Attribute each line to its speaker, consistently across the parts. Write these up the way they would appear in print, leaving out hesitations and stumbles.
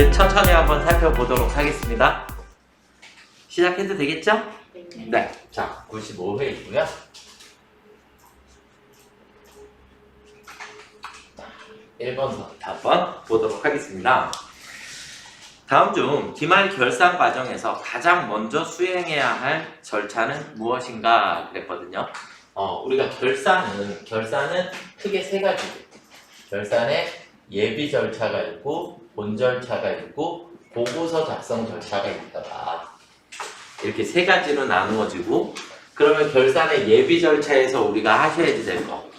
Speaker 1: 절차를 천천히 한번 살펴보도록 하겠습니다. 시작해도 되겠죠? 네. 자, 95회이고요. 자, 1번부터 한번 보도록 하겠습니다. 다음 중 기말 결산 과정에서 가장 먼저 수행해야 할 절차는 무엇인가 그랬거든요. 우리가 결산은 크게 세 가지. 결산에 예비 절차가 있고, 본 절차가 있고, 보고서 작성 절차가 있더라. 이렇게 세 가지로 나누어지고, 그러면 결산의 예비 절차에서 우리가 하셔야지 될 거.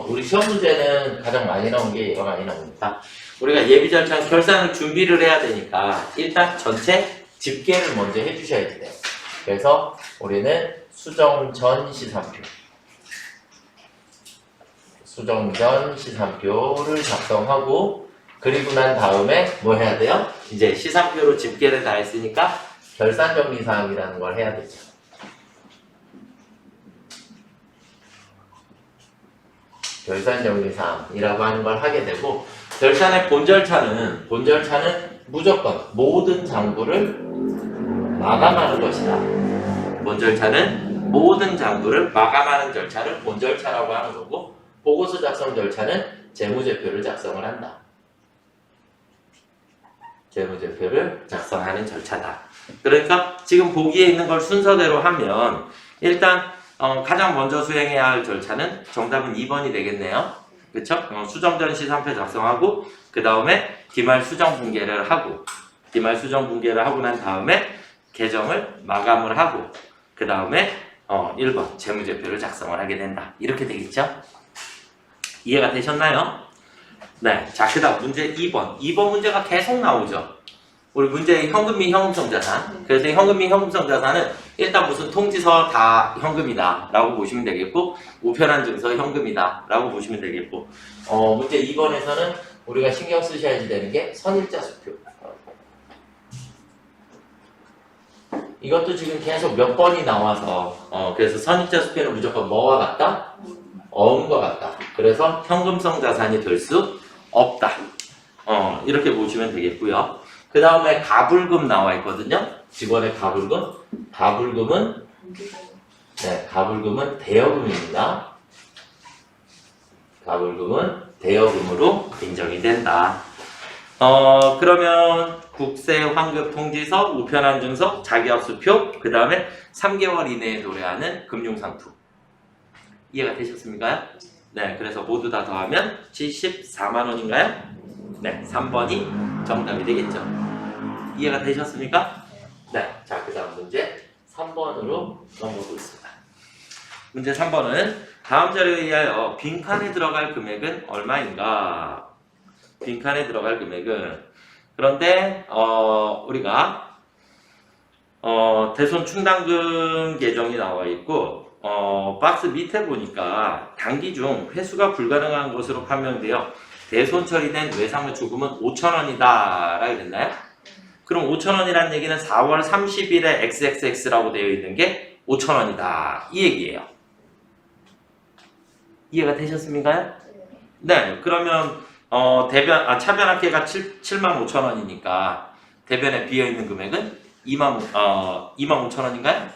Speaker 1: 우리 시험 문제는 가장 많이 나온 게 얘가 많이 나옵니다. 우리가 예비 절차, 결산을 준비를 해야 되니까 일단 전체 집계를 먼저 해주셔야지 돼요. 그래서 우리는 수정 전 시산표. 수정 전 시산표를 작성하고, 그리고 난 다음에 뭐 해야 돼요? 이제 시산표로 집계를 다 했으니까 결산정리사항이라는 걸 해야 되죠. 결산정리사항이라고 하는 걸 하게 되고, 결산의 본 절차는 무조건 모든 장부를 마감하는 것이다. 본 절차는 모든 장부를 마감하는 절차를 본 절차라고 하는 거고, 보고서 작성 절차는 재무제표를 작성을 한다. 재무제표를 작성하는 절차다. 그러니까 지금 보기에 있는 걸 순서대로 하면 일단 가장 먼저 수행해야 할 절차는 정답은 2번이 되겠네요. 그쵸? 수정 전 시산표 작성하고, 그 다음에 기말 수정 분계를 하고, 기말 수정 분계를 하고 난 다음에 계정을 마감을 하고, 그 다음에 1번 재무제표를 작성을 하게 된다. 이렇게 되겠죠? 이해가 되셨나요? 네. 자, 그 다음 문제 2번. 2번 문제가 계속 나오죠. 우리 문제의 현금 및 현금성 자산. 그래서 현금 및 현금성 자산은 일단 무슨 통지서 다 현금이다 라고 보시면 되겠고, 우편한 증서 현금이다 라고 보시면 되겠고, 문제 2번에서는 우리가 신경 쓰셔야지 되는 게 선일자 수표. 이것도 지금 계속 몇 번이 나와서 그래서 선일자 수표는 무조건 뭐와 같다? 어음과 같다. 그래서 현금성 자산이 될 수 없다. 이렇게 보시면 되겠고요. 그 다음에 가불금 나와 있거든요. 직원의 가불금. 가불금은 대여금입니다. 가불금은 대여금으로 인정이 된다. 그러면 국세, 환급 통지서, 우편한 증서, 자기합수표, 그 다음에 3개월 이내에 도래하는 금융상품. 이해가 되셨습니까? 네, 그래서 모두 다 더하면 74만 원인가요? 네, 3번이 정답이 되겠죠. 이해가 되셨습니까? 네, 자, 그 다음 문제 3번으로 넘어보겠습니다. 문제 3번은 다음 자료에 의하여 빈칸에 들어갈 금액은 얼마인가? 빈칸에 들어갈 금액은, 그런데 우리가 대손 충당금 계정이 나와 있고, 박스 밑에 보니까 단기 중 회수가 불가능한 것으로 판명되어 대손 처리된 외상물 주금은 5,000원이다 라고 됐나요? 그럼 5,000원이라는 얘기는 4월 30일에 XXX라고 되어 있는 게 5,000원이다 이 얘기예요. 이해가 되셨습니까? 네, 그러면 차변합계가 75,000원이니까 대변에 비어있는 금액은 25,000원인가요?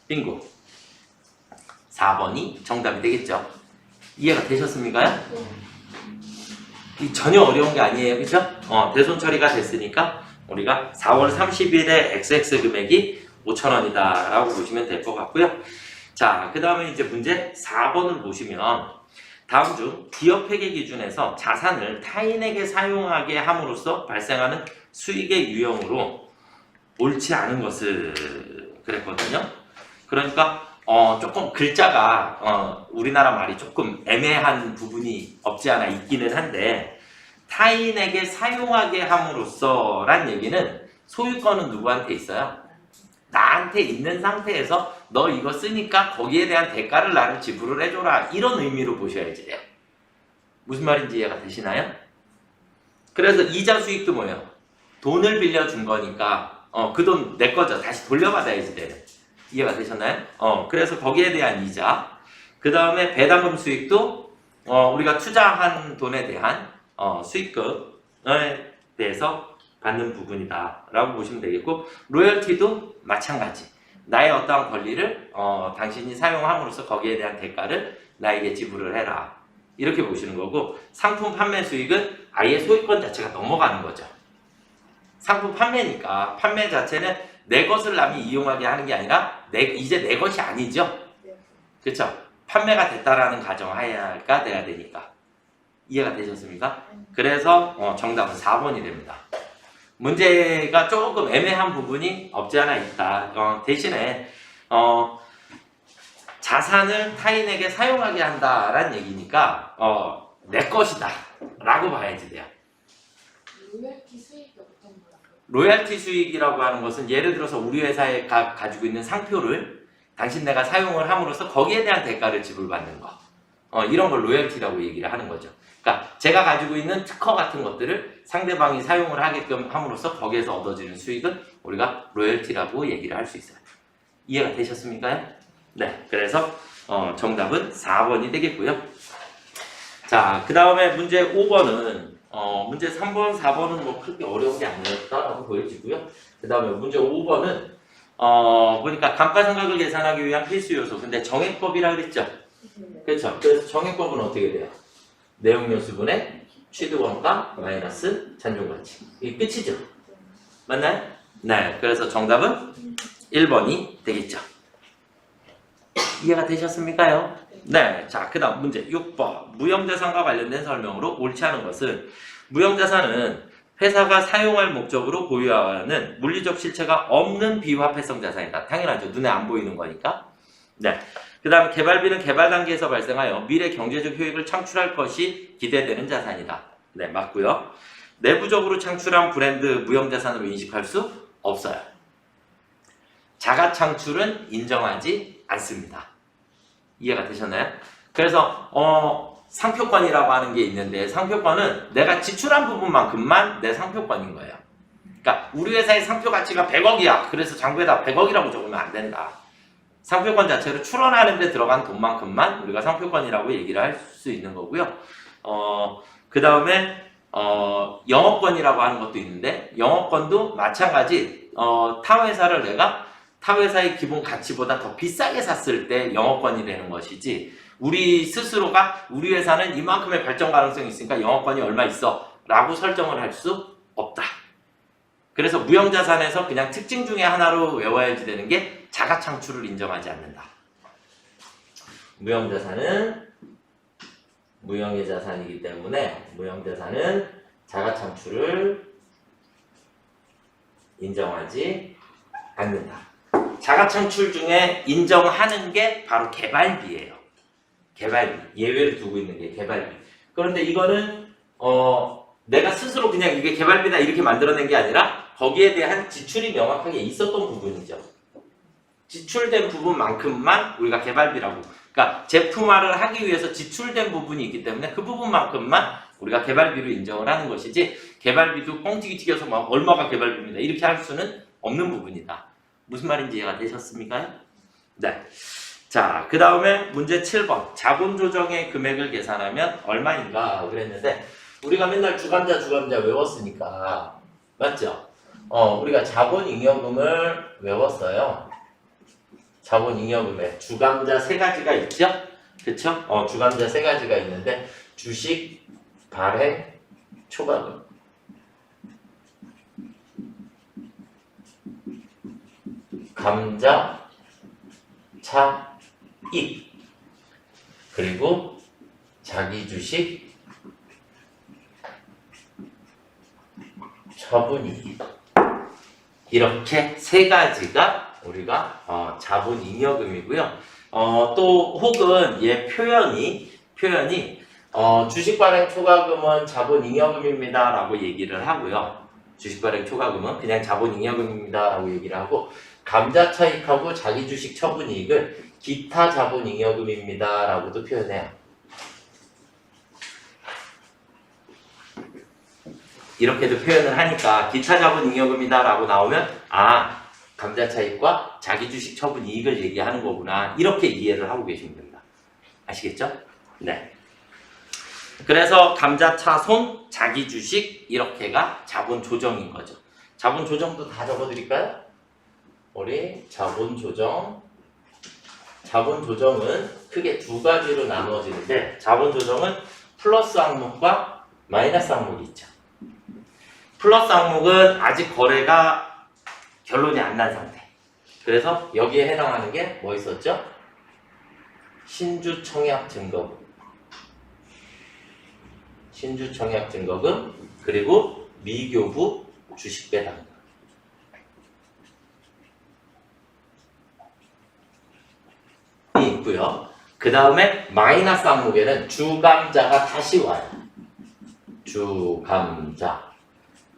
Speaker 1: 빙고. 4번이 정답이 되겠죠. 이해가 되셨습니까? 전혀 어려운 게 아니에요. 그죠? 대손 처리가 됐으니까 우리가 4월 30일에 XX 금액이 5,000원이다 라고 보시면 될 것 같고요. 자, 그 다음에 이제 문제 4번을 보시면 다음 중 기업 회계 기준에서 자산을 타인에게 사용하게 함으로써 발생하는 수익의 유형으로 옳지 않은 것을 그랬거든요. 그러니까 조금 글자가 우리나라 말이 조금 애매한 부분이 없지 않아 있기는 한데, 타인에게 사용하게 함으로써 란 얘기는 소유권은 누구한테 있어요? 나한테 있는 상태에서 너 이거 쓰니까 거기에 대한 대가를 나를 지불을 해줘라, 이런 의미로 보셔야지 돼요. 무슨 말인지 이해가 되시나요? 그래서 이자 수익도 뭐예요? 돈을 빌려준 거니까 그 돈 내 거죠. 다시 돌려받아야지 돼요. 이해가 되셨나요? 그래서 거기에 대한 이자, 그 다음에 배당금 수익도 우리가 투자한 돈에 대한 수익금에 대해서 받는 부분이다 라고 보시면 되겠고, 로열티도 마찬가지. 나의 어떠한 권리를 당신이 사용함으로써 거기에 대한 대가를 나에게 지불을 해라, 이렇게 보시는 거고, 상품 판매 수익은 아예 소유권 자체가 넘어가는 거죠. 상품 판매니까 판매 자체는 내 것을 남이 이용하게 하는 게 아니라 이제 내 것이 아니죠. 그렇죠? 판매가 됐다라는 가정하에가 돼야 되니까. 이해가 되셨습니까? 그래서 정답은 4번이 됩니다. 문제가 조금 애매한 부분이 없지 않아 있다. 대신에 자산을 타인에게 사용하게 한다라는 얘기니까 내 것이다 라고 봐야지 돼요.
Speaker 2: 로열티 수익이 어떤 거라고요?
Speaker 1: 로열티 수익이라고 하는 것은 예를 들어서 우리 회사에 가지고 있는 상표를 당신네가 사용을 함으로써 거기에 대한 대가를 지불받는 거, 이런 걸 로열티라고 얘기를 하는 거죠. 그러니까 제가 가지고 있는 특허 같은 것들을 상대방이 사용을 하게끔 함으로써 거기에서 얻어지는 수익은 우리가 로열티라고 얘기를 할 수 있어요. 이해가 되셨습니까? 네, 그래서 정답은 4번이 되겠고요. 자, 그 다음에 문제 5번은 문제 3번, 4번은 뭐 그렇게 어려운 게 아니었다라고 보여지고요. 그 다음에 문제 5번은 보니까 감가상각을 계산하기 위한 필수 요소. 근데 정액법이라 그랬죠? 그렇죠. 그래서 정액법은 어떻게 돼요? 내용요수분의 취득원가 마이너스 잔존가치. 이게 끝이죠? 맞나요? 네. 그래서 정답은 1번이 되겠죠. 이해가 되셨습니까요? 네. 자, 그 다음 문제 6번. 무형자산과 관련된 설명으로 옳지 않은 것은, 무형자산은 회사가 사용할 목적으로 보유하는 물리적 실체가 없는 비화폐성 자산이다. 당연하죠. 눈에 안 보이는 거니까. 네. 그 다음 개발비는 개발 단계에서 발생하여 미래 경제적 효익을 창출할 것이 기대되는 자산이다. 네, 맞고요. 내부적으로 창출한 브랜드 무형자산으로 인식할 수 없어요. 자가 창출은 인정하지 않습니다. 이해가 되셨나요? 그래서 상표권이라고 하는 게 있는데, 상표권은 내가 지출한 부분만큼만 내 상표권인 거예요. 그러니까 우리 회사의 상표 가치가 100억이야. 그래서 장부에다 100억이라고 적으면 안 된다. 상표권 자체로 출원하는 데 들어간 돈만큼만 우리가 상표권이라고 얘기를 할 수 있는 거고요. 그 다음에 영업권이라고 하는 것도 있는데, 영업권도 마찬가지. 타 회사를 내가 타 회사의 기본 가치보다 더 비싸게 샀을 때 영업권이 되는 것이지, 우리 스스로가 우리 회사는 이만큼의 발전 가능성이 있으니까 영업권이 얼마 있어 라고 설정을 할 수 없다. 그래서 무형자산에서 그냥 특징 중에 하나로 외워야지 되는 게 자가 창출을 인정하지 않는다. 무형자산은 무형의 자산이기 때문에 무형자산은 자가 창출을 인정하지 않는다. 자가 창출 중에 인정하는 게 바로 개발비예요. 개발비. 예외를 두고 있는 게 개발비. 그런데 이거는 내가 스스로 그냥 이게 개발비다 이렇게 만들어낸 게 아니라 거기에 대한 지출이 명확하게 있었던 부분이죠. 지출된 부분만큼만 우리가 개발비라고. 그러니까 제품화를 하기 위해서 지출된 부분이 있기 때문에 그 부분만큼만 우리가 개발비로 인정을 하는 것이지, 개발비도 뻥튀기 튀겨서 막 얼마가 개발비입니다 이렇게 할 수는 없는 부분이다. 무슨 말인지 이해가 되셨습니까? 네. 자, 그 다음에 문제 7번. 자본 조정의 금액을 계산하면 얼마인가 그랬는데, 우리가 맨날 주감자 외웠으니까, 맞죠? 우리가 자본잉여금을 외웠어요. 자본잉여금에 주감자 3가지가 있죠? 그쵸? 주감자 3가지가 있는데, 주식, 발행, 초과금. 감자, 차, 익. 그리고 자기 주식, 처분이익. 이렇게 3가지가 우리가 자본잉여금이고요. 또 혹은 얘 표현이 주식 발행 초과금은 자본잉여금입니다 라고 얘기를 하고요. 주식 발행 초과금은 그냥 자본잉여금입니다 라고 얘기를 하고, 감자 차익하고 자기 주식 처분이익을 기타 자본잉여금입니다 라고도 표현해요. 이렇게도 표현을 하니까 기타 자본잉여금이다 라고 나오면, 감자 차익과 자기 주식 처분 이익을 얘기하는 거구나, 이렇게 이해를 하고 계시면 됩니다. 아시겠죠? 네. 그래서 감자차 손, 자기 주식 이렇게가 자본 조정인 거죠. 자본 조정도 다 적어드릴까요? 우리 자본 조정. 자본 조정은 크게 두 가지로 나누어지는데 자본 조정은 플러스 항목과 마이너스 항목이 있죠. 플러스 항목은 아직 거래가 결론이 안 난 상태. 그래서 여기에 해당하는 게 뭐 있었죠? 신주 청약 증거금. 신주 청약 증거금 그리고 미교부 주식 배당금. 이 있고요. 그 다음에 마이너스 항목에는 주감자가 다시 와요. 주감자.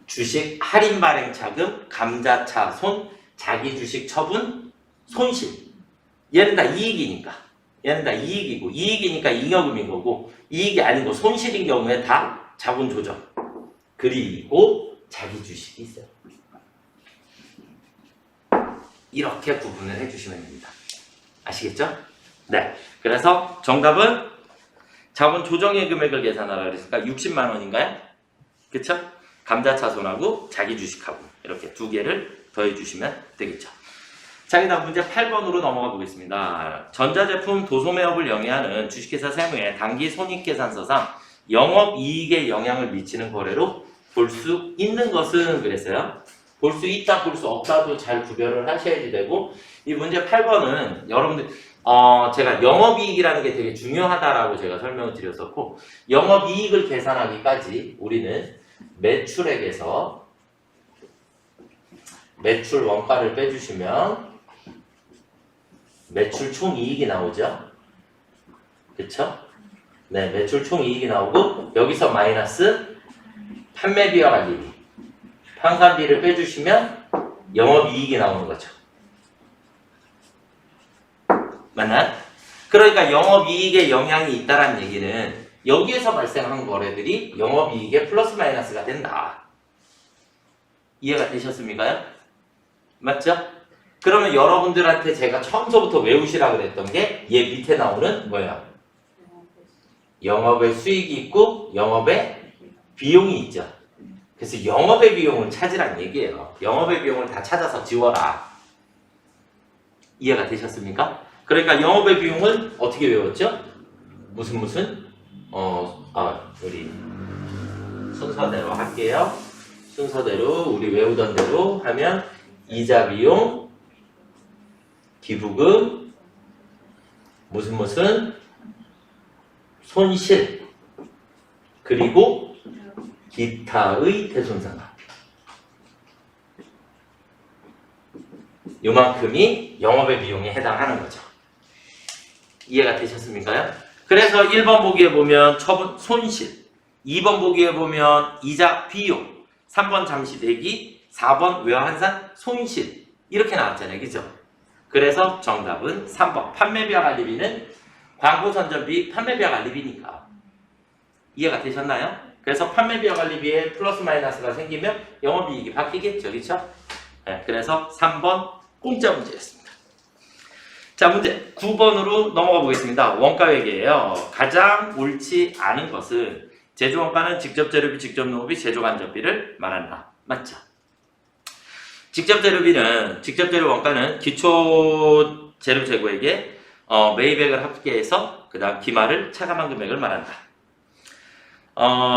Speaker 1: 주식 할인 발행 차금, 감자차 손, 자기 주식 처분, 손실. 얘는 다 이익이니까. 얘는 다 이익이고, 이익이니까 잉여금인 거고, 이익이 아니고 손실인 경우에 다 자본 조정. 그리고 자기 주식이 있어요. 이렇게 구분을 해주시면 됩니다. 아시겠죠? 네. 그래서 정답은 자본 조정의 금액을 계산하라 그랬으니까 60만 원인가요? 그쵸? 감자차 손하고 자기 주식하고 이렇게 두 개를 더해 주시면 되겠죠. 자, 그다음 문제 8번으로 넘어가 보겠습니다. 전자제품 도소매업을 영위하는 주식회사 세무의 단기 손익계산서상 영업이익에 영향을 미치는 거래로 볼 수 있는 것은 그랬어요. 볼 수 있다, 볼 수 없다도 잘 구별을 하셔야지 되고, 이 문제 8번은 여러분들 제가 영업이익이라는 게 되게 중요하다라고 제가 설명을 드렸었고, 영업이익을 계산하기까지 우리는 매출액에서 매출 원가를 빼주시면 매출 총이익이 나오죠. 그쵸? 네, 매출 총이익이 나오고 여기서 마이너스 판매비와 관리비, 판관비를 빼주시면 영업이익이 나오는 거죠. 맞나요? 그러니까 영업이익에 영향이 있다는 얘기는 여기에서 발생한 거래들이 영업이익에 플러스 마이너스가 된다. 이해가 되셨습니까? 맞죠? 그러면 여러분들한테 제가 처음서부터 외우시라 그랬던 게 얘 밑에 나오는 뭐예요? 영업의 수익이 있고 영업의 비용이 있죠. 그래서 영업의 비용을 찾으란 얘기예요. 영업의 비용을 다 찾아서 지워라. 이해가 되셨습니까? 그러니까 영업의 비용을 어떻게 외웠죠? 무슨 우리 순서대로 할게요. 순서대로 우리 외우던 대로 하면 이자 비용, 기부금, 무슨 손실, 그리고 기타의 대손상각. 요만큼이 영업의 비용에 해당하는 거죠. 이해가 되셨습니까? 그래서 1번 보기에 보면 처분 손실, 2번 보기에 보면 이자 비용, 3번 잠시 대기, 4번 외환산 손실 이렇게 나왔잖아요. 그죠? 그래서 정답은 3번 판매비와 관리비는 광고 선전비 판매비와 관리비니까. 이해가 되셨나요? 그래서 판매비와 관리비에 플러스 마이너스가 생기면 영업이익이 바뀌겠죠. 그렇죠? 네, 그래서 3번 공짜 문제였습니다. 자, 문제 9번으로 넘어가 보겠습니다. 원가회계예요. 가장 옳지 않은 것은 제조원가는 직접 재료비, 직접 농업비, 제조 간접비를 말한다. 맞죠? 직접 재료비는, 직접 재료 원가는 기초 재료 재고액에 매입액을 합계해서 그 다음 기말을 차감한 금액을 말한다.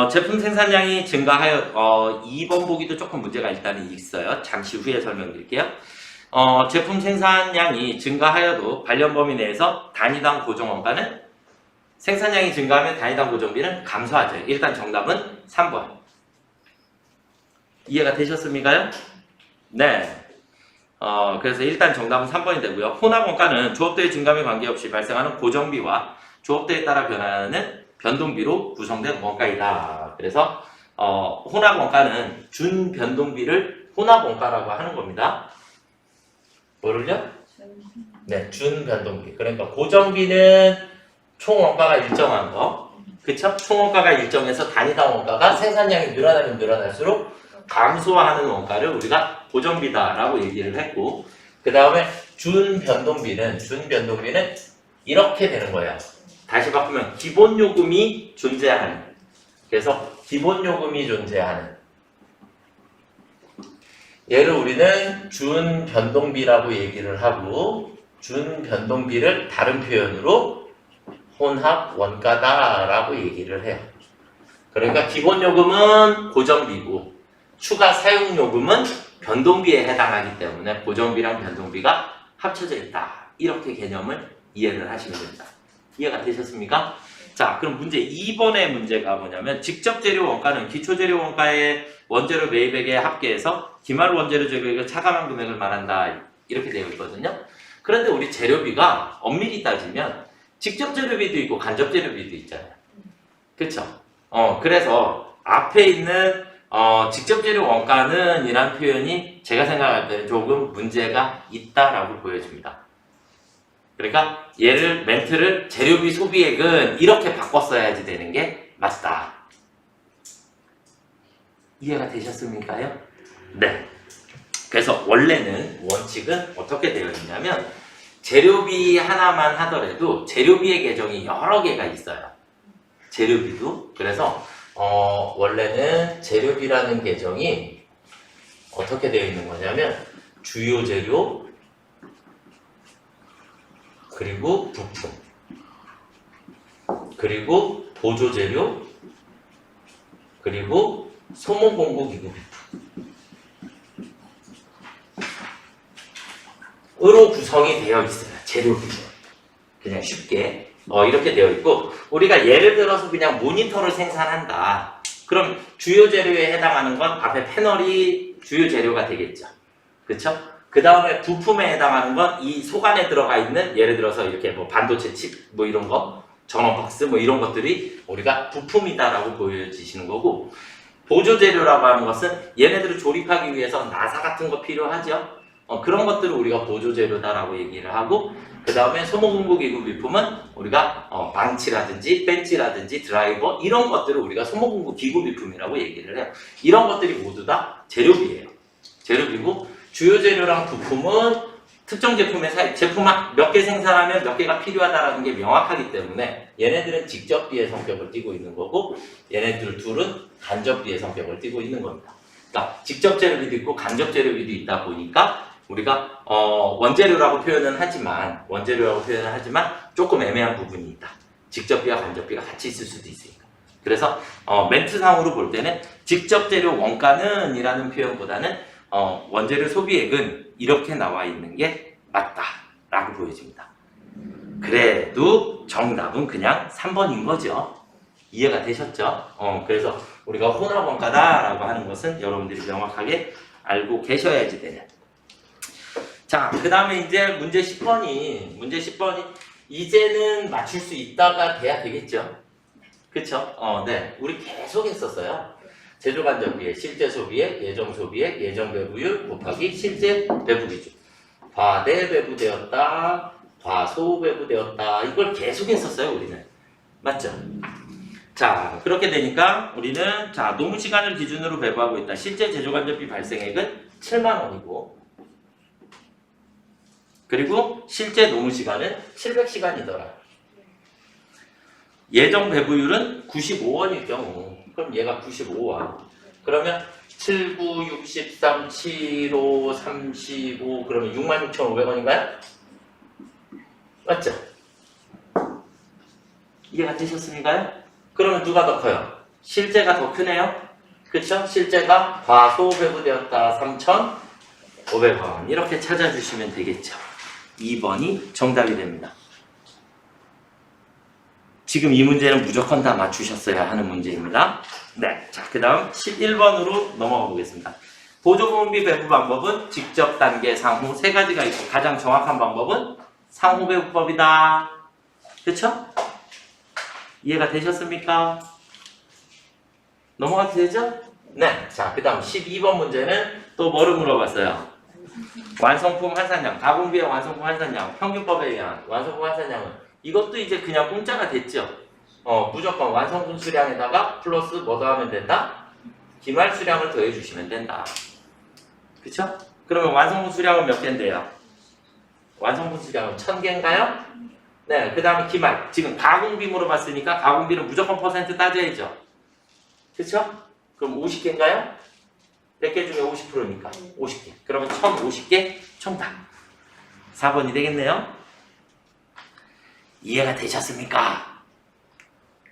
Speaker 1: 제품 생산량이 증가하여 2번 보기도 조금 문제가 일단은 있어요. 잠시 후에 설명드릴게요. 제품 생산량이 증가하여도 관련 범위 내에서 단위당 고정원가는 생산량이 증가하면 단위당 고정비는 감소하죠. 일단 정답은 3번. 이해가 되셨습니까? 네. 그래서 일단 정답은 3번이 되고요. 혼합원가는 조업대의 증감에 관계없이 발생하는 고정비와 조업대에 따라 변하는 변동비로 구성된 원가이다. 그래서 혼합원가는 준변동비를 혼합원가라고 하는 겁니다. 뭐를요? 네, 준변동비. 그러니까 고정비는 총원가가 일정한 거, 그쵸? 총원가가 일정해서 단위당 원가가 생산량이 늘어나면 늘어날수록 감소하는 원가를 우리가 고정비다라고 얘기를 했고, 그 다음에 준변동비는 이렇게 되는 거예요. 다시 바꾸면 기본 요금이 존재하는, 그래서 기본 요금이 존재하는 얘를 우리는 준 변동비라고 얘기를 하고 준 변동비를 다른 표현으로 혼합 원가다라고 얘기를 해요. 그러니까 기본 요금은 고정비고 추가 사용 요금은 변동비에 해당하기 때문에 고정비랑 변동비가 합쳐져 있다. 이렇게 개념을 이해를 하시면 됩니다. 이해가 되셨습니까? 자, 그럼 문제 2번의 문제가 뭐냐면 직접 재료 원가는 기초 재료 원가의 원재료 매입액에 합계해서 기말 원재료 재료액을 차감한 금액을 말한다. 이렇게 되어 있거든요. 그런데 우리 재료비가 엄밀히 따지면 직접 재료비도 있고 간접 재료비도 있잖아요. 그쵸? 그래서 앞에 있는 직접 재료 원가는 이란 표현이 제가 생각할 때는 조금 문제가 있다라고 보여집니다. 그러니까 얘를 멘트를 재료비 소비액은 이렇게 바꿨어야지 되는 게 맞다. 이해가 되셨습니까요? 네. 그래서 원래는 원칙은 어떻게 되어 있냐면 재료비 하나만 하더라도 재료비의 계정이 여러 개가 있어요. 재료비도. 그래서 원래는 재료비라는 계정이 어떻게 되어 있는 거냐면 주요 재료 그리고 부품 그리고 보조 재료 그리고 소모 공급 기구 비품으로 구성이 되어 있어요. 재료비는 그냥 쉽게 이렇게 되어 있고 우리가 예를 들어서 그냥 모니터를 생산한다. 그럼 주요 재료에 해당하는 건 앞에 패널이 주요 재료가 되겠죠. 그쵸? 그 다음에 부품에 해당하는 건 이 속 안에 들어가 있는 예를 들어서 이렇게 뭐 반도체 칩 뭐 이런 거 전원 박스 뭐 이런 것들이 우리가 부품이다라고 보여지시는 거고 보조 재료라고 하는 것은 얘네들을 조립하기 위해서 나사 같은 거 필요하죠. 그런 것들을 우리가 보조 재료다라고 얘기를 하고 그 다음에 소모공급 기구 비품은 우리가 방치라든지 벤치라든지 드라이버 이런 것들을 우리가 소모공급 기구 비품이라고 얘기를 해요. 이런 것들이 모두 다 재료비예요. 재료비고 주요 재료랑 부품은 특정 제품의 제품 몇 개 생산하면 몇 개가 필요하다라는 게 명확하기 때문에 얘네들은 직접비의 성격을 띠고 있는 거고 얘네들 둘은 간접비의 성격을 띠고 있는 겁니다. 그러니까 직접 재료비도 있고 간접 재료비도 있다 보니까 우리가 원재료라고 표현은 하지만 조금 애매한 부분이 있다. 직접비와 간접비가 같이 있을 수도 있으니까. 그래서 멘트상으로 볼 때는 직접 재료 원가는 이라는 표현보다는 원재료 소비액은 이렇게 나와 있는 게 맞다라고 보여집니다. 그래도 정답은 그냥 3번인 거죠. 이해가 되셨죠? 그래서 우리가 혼합 원가다라고 하는 것은 여러분들이 명확하게 알고 계셔야지 되는. 자, 그 다음에 이제 문제 10번이 이제는 맞출 수 있다가 돼야 되겠죠. 그쵸? 네. 우리 계속 했었어요. 제조간접비의 실제 소비액, 예정 소비액, 예정 배부율 곱하기 실제 배부 기준. 과대 배부되었다, 과소 배부되었다. 이걸 계속 했었어요, 우리는. 맞죠? 자, 그렇게 되니까 우리는 자, 노무 시간을 기준으로 배부하고 있다. 실제 제조간접비 발생액은 7만 원이고 그리고 실제 노무 시간은 700시간이더라. 예정 배부율은 95원일 경우 그럼 얘가 95원. 그러면 7, 9, 63, 7, 5, 35 그러면 66,500원인가요? 맞죠? 이해가 되셨습니까요? 그러면 누가 더 커요? 실제가 더 크네요? 그쵸? 실제가 과소 배부되었다 3,500원 이렇게 찾아주시면 되겠죠. 2번이 정답이 됩니다. 지금 이 문제는 무조건 다 맞추셨어야 하는 문제입니다. 네, 자, 그 다음 11번으로 넘어가 보겠습니다. 보조보험비 배부 방법은 직접 단계, 상호 세 가지가 있고 가장 정확한 방법은 상호 배부법이다. 그쵸? 이해가 되셨습니까? 넘어가도 되죠? 네, 자, 그 다음 12번 문제는 또 뭐를 물어봤어요? 완성품 환산량, 가공비의 완성품 환산량, 평균법에 의한 완성품 환산량은 이것도 이제 그냥 공짜가 됐죠. 무조건 완성품 수량에다가 플러스 뭐 더하면 된다? 기말 수량을 더해 주시면 된다. 그쵸? 그러면 완성품 수량은 몇 개인데요? 완성품 수량은 1000개인가요? 네, 그 다음에 기말. 지금 가공비 물어봤으니까 가공비는 무조건 퍼센트 따져야죠. 그쵸? 그럼 50개인가요? 100개 중에 50%니까 50개. 그러면 1050개 정답. 4번이 되겠네요. 이해가 되셨습니까?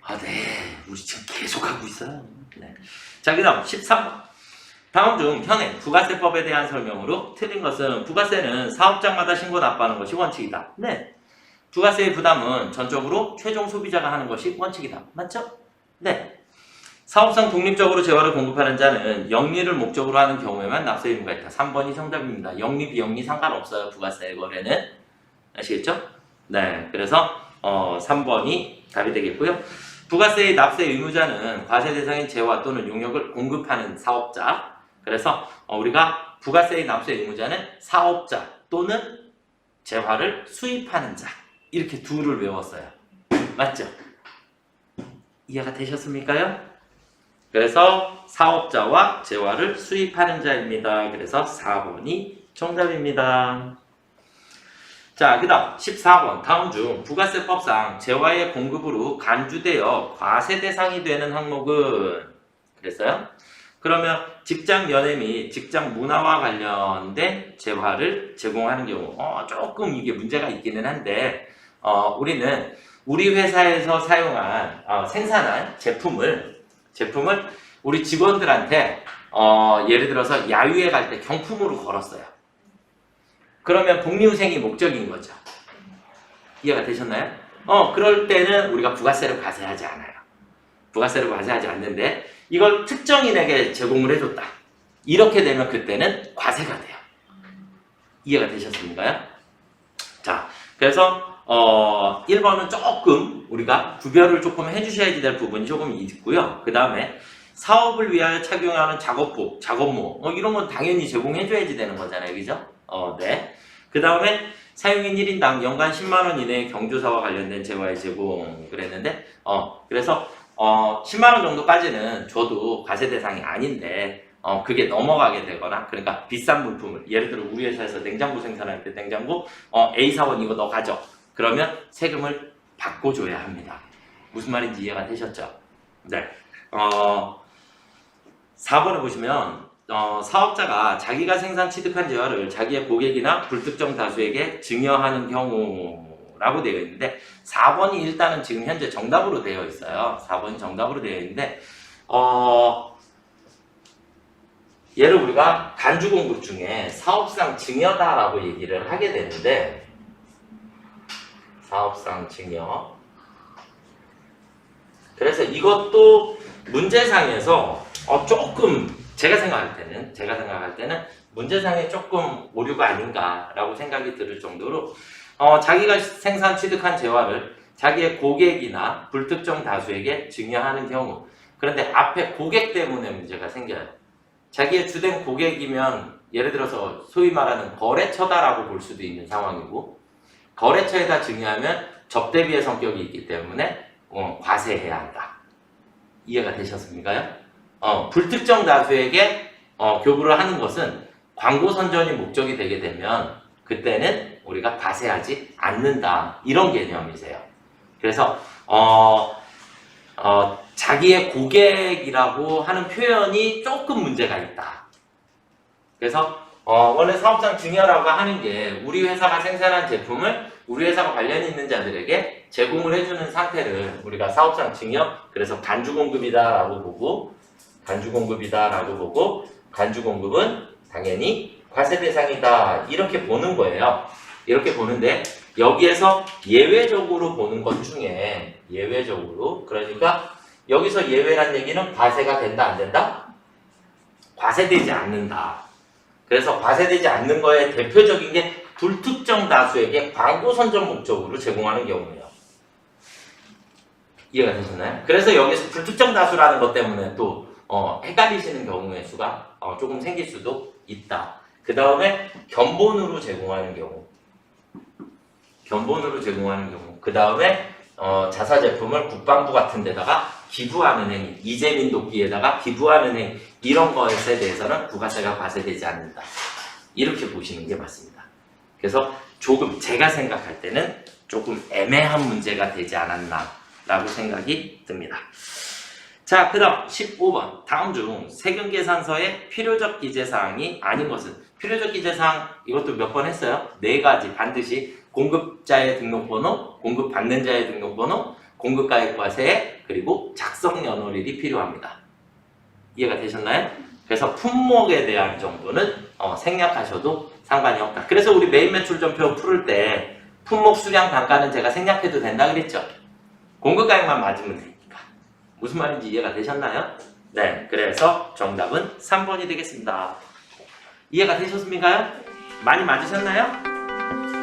Speaker 1: 아, 네. 우리 지금 계속 하고 있어요. 네. 자, 그 다음 13번. 다음 중 현행 부가세법에 대한 설명으로 틀린 것은 부가세는 사업장마다 신고 납부하는 것이 원칙이다. 네. 부가세의 부담은 전적으로 최종 소비자가 하는 것이 원칙이다. 맞죠? 네. 사업상 독립적으로 재화를 공급하는 자는 영리를 목적으로 하는 경우에만 납세 의무가 있다. 3번이 정답입니다. 영리, 비영리 상관없어요. 부가세 거래는. 아시겠죠? 네. 그래서 3번이 답이 되겠고요. 부가세의 납세 의무자는 과세 대상인 재화 또는 용역을 공급하는 사업자. 그래서 우리가 부가세의 납세 의무자는 사업자 또는 재화를 수입하는 자. 이렇게 둘을 외웠어요. 맞죠? 이해가 되셨습니까요? 그래서 사업자와 재화를 수입하는 자입니다. 그래서 4번이 정답입니다. 자, 그 다음 14번. 다음 중 부가세법상 재화의 공급으로 간주되어 과세 대상이 되는 항목은 그랬어요? 그러면 직장 연회 및 직장 문화와 관련된 재화를 제공하는 경우 조금 이게 문제가 있기는 한데 우리는 우리 회사에서 사용한 생산한 제품을 우리 직원들한테 예를 들어서 야유회 갈 때 경품으로 걸었어요. 그러면 복리후생이 목적인 거죠. 이해가 되셨나요? 그럴 때는 우리가 부가세를 과세하지 않아요. 부가세를 과세하지 않는데 이걸 특정인에게 제공을 해줬다. 이렇게 되면 그때는 과세가 돼요. 이해가 되셨습니까요? 자, 그래서 1번은 조금 우리가 구별을 조금 해주셔야 될 부분이 조금 있고요. 그 다음에 사업을 위하여 착용하는 작업복, 작업모 이런 건 당연히 제공해줘야지 되는 거잖아요. 그죠? 네. 그 다음에 사용인 1인당 연간 10만원 이내의 경조사와 관련된 재화의 제공 그랬는데 그래서 10만원 정도까지는 줘도 과세 대상이 아닌데 그게 넘어가게 되거나 그러니까 비싼 물품을 예를 들어 우리 회사에서 냉장고 생산할 때 냉장고 A사원 이거 너 가져 그러면 세금을 받고 줘야 합니다. 무슨 말인지 이해가 되셨죠? 네. 4번에 보시면 사업자가 자기가 생산 취득한 재화를 자기의 고객이나 불특정 다수에게 증여하는 경우라고 되어 있는데 4번이 일단은 지금 현재 정답으로 되어 있어요. 4번이 정답으로 되어 있는데 얘를 우리가 간주공급 중에 사업상 증여다라고 얘기를 하게 되는데 사업상 증여 그래서 이것도 문제상에서 조금 제가 생각할 때는 문제상에 조금 오류가 아닌가라고 생각이 들 정도로 자기가 생산 취득한 재화를 자기의 고객이나 불특정 다수에게 증여하는 경우 그런데 앞에 고객 때문에 문제가 생겨요. 자기의 주된 고객이면 예를 들어서 소위 말하는 거래처다라고 볼 수도 있는 상황이고 거래처에다 증여하면 접대비의 성격이 있기 때문에 과세해야 한다. 이해가 되셨습니까요? 불특정 다수에게 교부를 하는 것은 광고 선전이 목적이 되게 되면 그때는 우리가 과세하지 않는다. 이런 개념이세요. 그래서 자기의 고객이라고 하는 표현이 조금 문제가 있다. 그래서 원래 사업상 증여라고 하는 게 우리 회사가 생산한 제품을 우리 회사가 관련이 있는 자들에게 제공을 해주는 상태를 우리가 사업상 증여 그래서 간주공급이다라고 보고 간주공급은 당연히 과세 대상이다 이렇게 보는 거예요. 이렇게 보는데 여기에서 예외적으로 보는 것 중에 예외적으로 그러니까 여기서 예외란 얘기는 과세가 된다 안 된다? 과세되지 않는다. 그래서 과세되지 않는 거에 대표적인 게 불특정 다수에게 광고 선전 목적으로 제공하는 경우예요. 이해가 되셨나요? 그래서 여기서 불특정 다수라는 것 때문에 또 헷갈리시는 경우의 수가 조금 생길 수도 있다. 그 다음에 견본으로 제공하는 경우 그 다음에 자사 제품을 국방부 같은 데다가 기부하는 행위 이재민 돕기에다가 기부하는 행위 이런 것에 대해서는 부가세가 과세되지 않는다. 이렇게 보시는 게 맞습니다. 그래서 조금 제가 생각할 때는 조금 애매한 문제가 되지 않았나 라고 생각이 듭니다. 자, 그 다음 15번. 다음 중 세금계산서의 필요적 기재사항이 아닌 것은? 필요적 기재사항 이것도 몇 번 했어요? 네 가지 반드시 공급자의 등록번호, 공급받는 자의 등록번호, 공급가액과세, 그리고 작성 연월일이 필요합니다. 이해가 되셨나요? 그래서 품목에 대한 정도는 생략하셔도 상관이 없다. 그래서 우리 메인 매출전표 풀을 때 품목 수량 단가는 제가 생략해도 된다 그랬죠? 공급가액만 맞으면 되니까. 무슨 말인지 이해가 되셨나요? 네, 그래서 정답은 3번이 되겠습니다. 이해가 되셨습니까? 많이 맞으셨나요?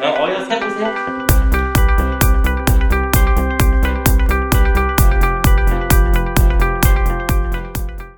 Speaker 1: 어여 세보세요.